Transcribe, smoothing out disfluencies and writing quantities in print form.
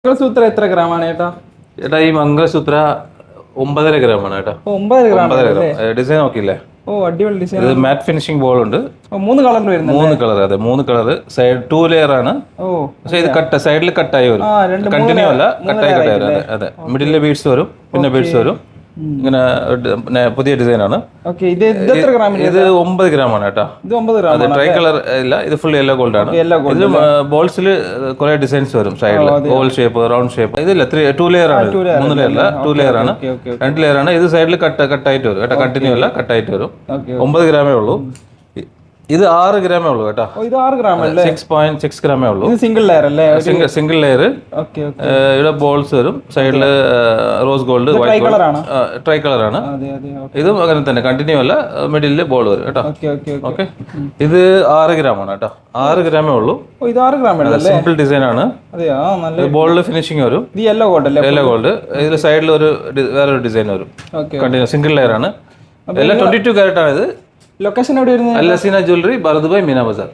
മംഗളസൂത്ര എത്ര ഗ്രാമാണ് ചേട്ടാ? ചേട്ടാ ഈ മംഗളസൂത്ര 9.5 ഗ്രാമാണ് കേട്ടോ. 9 ഗ്രാം. ഡിസൈൻ നോക്കില്ലേ? ഓ അടിപൊളി ഡിസൈൻ. ഇത് മാറ്റ് ഫിനിഷിംഗ് ബോൾ ഉണ്ട്. 3 കളറിൽ വരുന്നത്. 3 കളർ, അതെ 3 കളർ. സൈഡ് 2 ലെയർ ആണ്. പക്ഷെ ഇത് കട്ട് സൈഡിൽ കട്ടായി വരും, കണ്ടിന്യൂ അല്ല, കട്ടായി വരും. അതെ അതെ, മിഡിലെ ബീഡ്സ് വരും, പിന്നെ ബീഡ്സ് വരും. ഇങ്ങനെ പുതിയ ഡിസൈൻ ആണ്. ഇത് 9 ഗ്രാമാണ് കേട്ടോ. ഇത് 9 ഗ്രാം. അത് ട്രൈ കളർ ഇല്ല, ഇത് ഫുൾ യെല്ലോ ഗോൾഡ് ആണ്. ഇത് ബോൾസിൽ കുറെ ഡിസൈൻസ് വരും സൈഡിൽ, ഓവൽ ഷേപ്പ്, റൗണ്ട് ഷേപ്പ്. ഇതില്ല 2 ലെയർ ആണ്, 3 ലെയർ അല്ല, 2 ലെയർ ആണ്, 2 ലെയർ ആണ്. ഇത് സൈഡിൽ കട്ടായിട്ട് വരും കേട്ടോ, കണ്ടിന്യൂ അല്ല, കട്ടായിട്ട് വരും. 9 ഗ്രാമേ ഉള്ളൂ. ഇത് 6 ഗ്രാമേ ഉള്ളൂ കേട്ടോ. ഇത് 6 ഗ്രാം അല്ലേ? 6.6 ഗ്രാമേ ഉള്ളൂ. ഇത് സിംഗിൾ ലെയർ അല്ലേ? Single layer. ഇവിടെ ബോൾസ് വരും, സൈഡില് rose gold, white gold, try colour ആണ്. ഇതും അങ്ങനെ തന്നെ, കണ്ടിന്യൂ അല്ല, മിഡിലില് ബോൾ വരും കേട്ടോ. ഓക്കെ, ഇത് 6 ഗ്രാമാണ് കേട്ടോ. 6 ഗ്രാമേ ഉള്ളൂ. ഇത് 6 ഗ്രാം സിമ്പിൾ ഡിസൈൻ ആണ്. ബോളിൽ ഫിനിഷിംഗ് വരും, യെല്ലോ ഗോൾഡ് അല്ലേ? Yellow gold. ഇതിൽ സൈഡിൽ വേറൊരു ഡിസൈൻ വരും, കണ്ടിന്യൂ. സിംഗിൾ ലെയർ ആണ്, എല്ലാം 22 കാരറ്റ് ആണ്. ഇത് ലൊക്കേഷൻ എവിടെ വരുന്നത്? അൽ ഹസീന ജ്വല്ലറി, ബർദുബായ്, മീന ബസാർ.